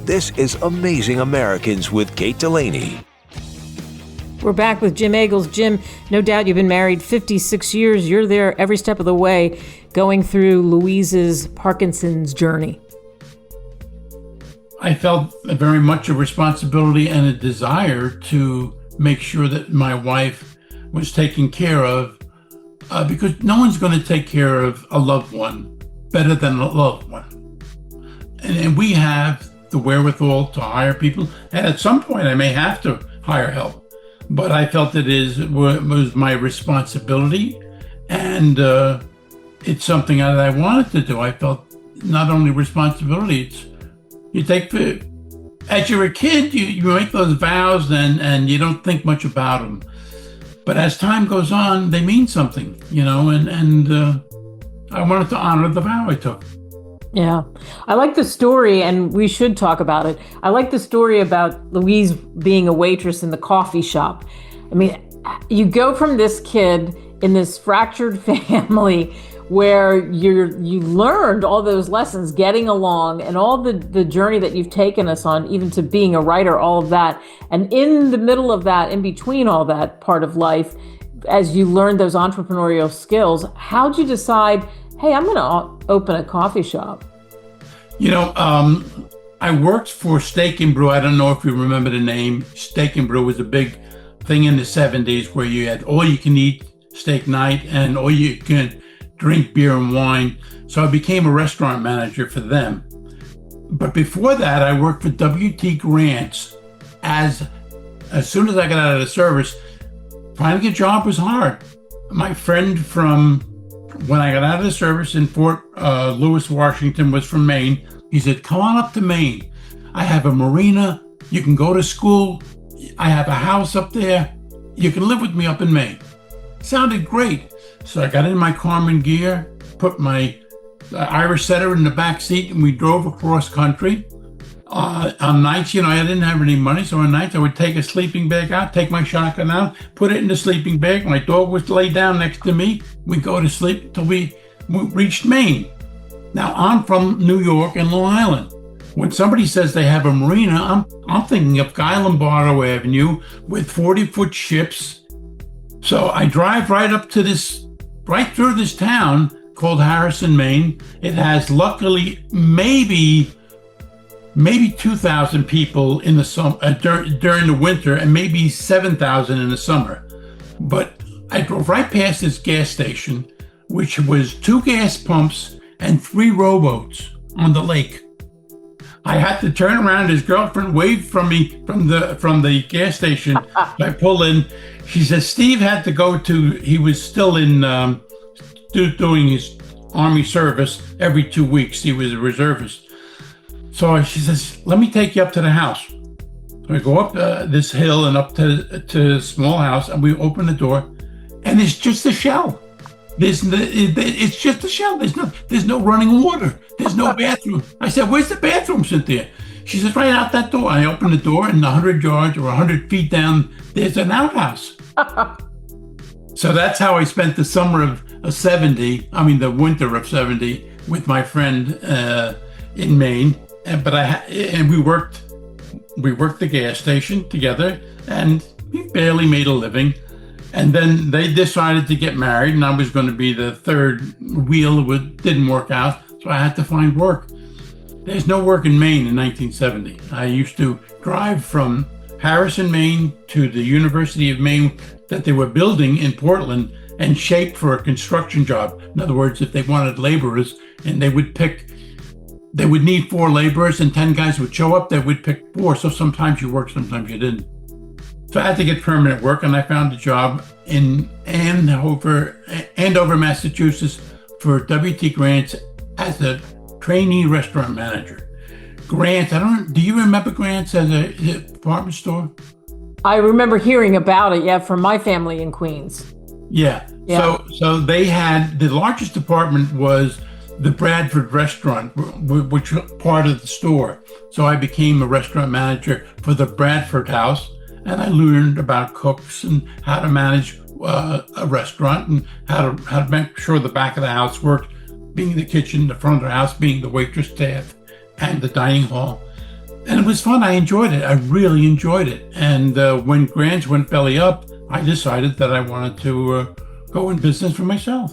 This is Amazing Americans with Kate Delaney. We're back with Jim Agals. Jim, no doubt you've been married 56 years. You're there every step of the way going through Louise's Parkinson's journey. I felt very much a responsibility and a desire to make sure that my wife was taken care of because no one's going to take care of a loved one better than a loved one. And we have the wherewithal to hire people. And at some point, I may have to hire help. But I felt it was my responsibility. And it's something that I wanted to do. I felt not only responsibility, you take, as you're a kid, you make those vows and you don't think much about them. But as time goes on, they mean something, and I wanted to honor the vow I took. Yeah. I like the story, and we should talk about it. I like the story about Louise being a waitress in the coffee shop. I mean, you go from this kid in this fractured family where you learned all those lessons, getting along, and all the journey that you've taken us on, even to being a writer, all of that. And in the middle of that, in between all that part of life, as you learned those entrepreneurial skills, how'd you decide, hey, I'm going to open a coffee shop? I worked for Steak and Brew. I don't know if you remember the name. Steak and Brew was a big thing in the 70s where you had all you can eat steak night and all you can drink beer and wine. So I became a restaurant manager for them. But before that, I worked for W.T. Grant's. As soon as I got out of the service, finding a job was hard. My friend from when I got out of the service in Fort Lewis, Washington, was from Maine. He said, come on up to Maine. I have a marina. You can go to school. I have a house up there. You can live with me up in Maine. Sounded great. So I got in my Carmen gear, put my Irish setter in the back seat, and we drove across country. On nights, I didn't have any money, so on nights I would take a sleeping bag out, take my shotgun out, put it in the sleeping bag. My dog would lay down next to me. We'd go to sleep until we reached Maine. Now, I'm from New York and Long Island. When somebody says they have a marina, I'm thinking of Guy Lombardo Avenue with 40-foot ships. So I drive right through this town called Harrison, Maine. It has luckily maybe 2,000 people in the summer during the winter, and maybe 7,000 in the summer. But I drove right past this gas station, which was 2 gas pumps and 3 rowboats on the lake. I had to turn around. His girlfriend waved from me from the gas station. I pull in. She says Steve had to go he was still in doing his Army service every 2 weeks. He was a reservist. So she says, let me take you up to the house. So I go up this hill and up to a small house, and we open the door, and it's just a shell. It's just a shell. There's no running water. There's no bathroom. I said, where's the bathroom, Cynthia? She says, right out that door. I open the door, and 100 yards or 100 feet down, there's an outhouse. So that's how I spent the summer of the winter of 70 with my friend in Maine. And we worked the gas station together, and we barely made a living. And then they decided to get married, and I was going to be the third wheel. It didn't work out, so I had to find work. There's no work in Maine in 1970. I used to drive from Harrison, Maine to the University of Maine that they were building in Portland and shape for a construction job. In other words, if they wanted laborers and they would need 4 laborers and 10 guys would show up, they would pick 4. So sometimes you worked, sometimes you didn't. So I had to get permanent work, and I found a job in Andover, Massachusetts for W.T. Grant's as a trainee restaurant manager. Grant, do you remember Grant's as a department store? I remember hearing about it, from my family in Queens. Yeah. So they had, the largest department was the Bradford restaurant, which was part of the store. So I became a restaurant manager for the Bradford house, and I learned about cooks and how to manage a restaurant and how to make sure the back of the house worked, being the kitchen, the front of the house being the waitress staff and the dining hall. And it was fun. I enjoyed it. I really enjoyed it. And when Grants went belly up, I decided that I wanted to go in business for myself.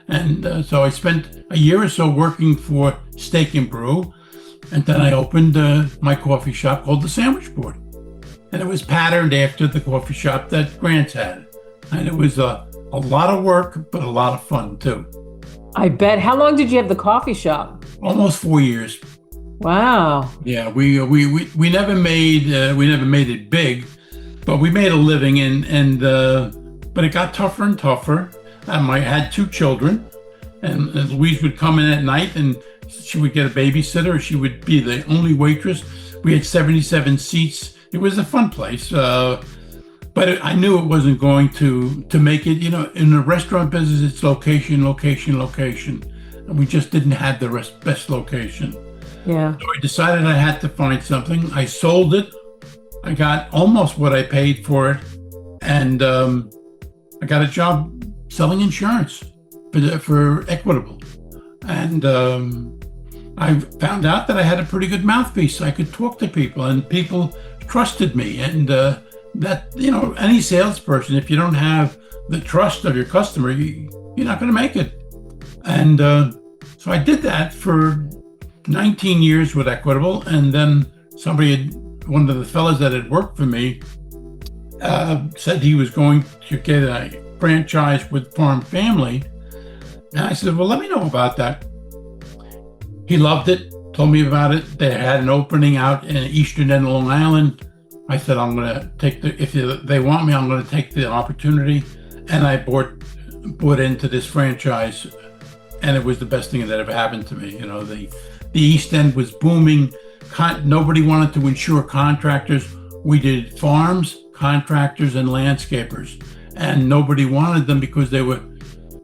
And so I spent a year or so working for Steak and Brew. And then I opened my coffee shop called The Sandwich Board. And it was patterned after the coffee shop that Grants had. And it was a lot of work, but a lot of fun too. I bet. How long did you have the coffee shop? Almost 4 years. Wow. Yeah, we never made it big, but we made a living, but it got tougher and tougher. I had 2 children, and Louise would come in at night, and she would get a babysitter. She would be the only waitress. We had 77 seats. It was a fun place, but I knew it wasn't going to make it. In the restaurant business, it's location, location, location, and we just didn't have the best location. Yeah. So I decided I had to find something. I sold it. I got almost what I paid for it, and I got a job selling insurance for Equitable. And I found out that I had a pretty good mouthpiece. I could talk to people, and people trusted me. And that, any salesperson, if you don't have the trust of your customer, you're not going to make it. And so I did that for 19 years with Equitable, and then one of the fellas that had worked for me said he was going to get a franchise with Farm Family, and I said, well, let me know about that. He loved it, told me about it. They had an opening out in eastern end of Long Island. I said, I'm going to if they want me, I'm going to take the opportunity, and I bought into this franchise, and it was the best thing that ever happened to me. The East End was booming. Nobody wanted to insure contractors. We did farms, contractors, and landscapers. And nobody wanted them because they were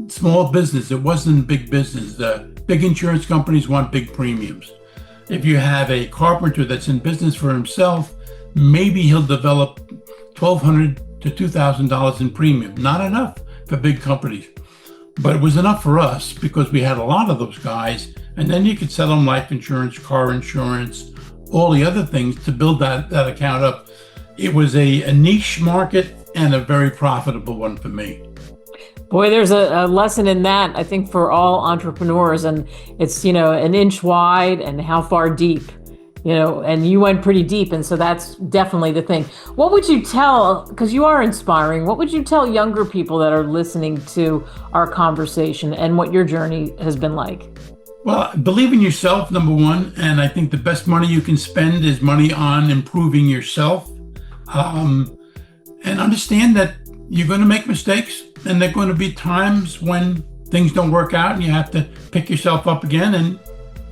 small business. It wasn't big business. The big insurance companies want big premiums. If you have a carpenter that's in business for himself, maybe he'll develop $1,200 to $2,000 in premium. Not enough for big companies. But it was enough for us because we had a lot of those guys. And then you could sell them life insurance, car insurance, all the other things to build that account up. It was a niche market and a very profitable one for me. Boy, there's a lesson in that, I think, for all entrepreneurs. And it's, an inch wide and how far deep, and you went pretty deep. And so that's definitely the thing. What would you tell, because you are inspiring, what would you tell younger people that are listening to our conversation and what your journey has been like? Well, believe in yourself, number one. And I think the best money you can spend is money on improving yourself. And understand that you're going to make mistakes, and there are going to be times when things don't work out and you have to pick yourself up again and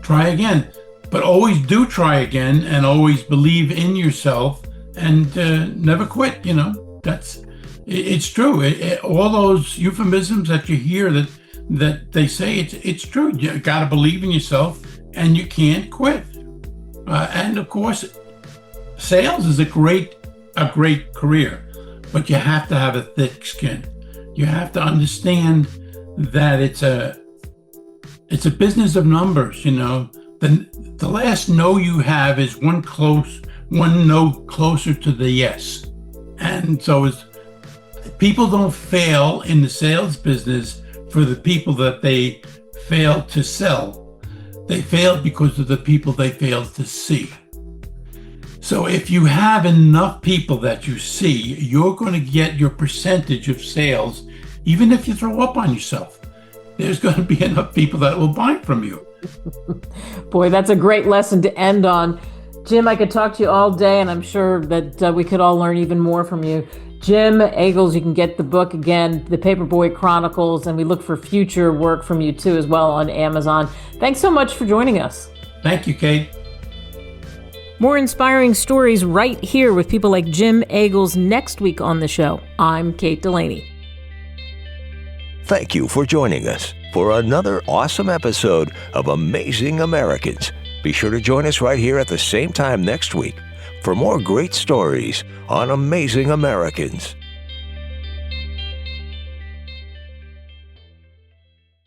try again. But always do try again, and always believe in yourself, and never quit. It's true. All those euphemisms that you hear that they say, it's true. You got to believe in yourself, and you can't quit. And of course, sales is a great career, but you have to have a thick skin. You have to understand that it's a business of numbers. The last no you have is one no closer to the yes. And so people don't fail in the sales business for the people that they fail to sell. They fail because of the people they failed to see. So if you have enough people that you see, you're going to get your percentage of sales, even if you throw up on yourself. There's going to be enough people that will buy from you. Boy, that's a great lesson to end on. Jim, I could talk to you all day, and I'm sure that we could all learn even more from you. Jim Agals, you can get the book again, The Paperboy Chronicles, and we look for future work from you too as well on Amazon. Thanks so much for joining us. Thank you, Kate. More inspiring stories right here with people like Jim Agals next week on the show. I'm Kate Delaney. Thank you for joining us for another awesome episode of Amazing Americans. Be sure to join us right here at the same time next week for more great stories on Amazing Americans.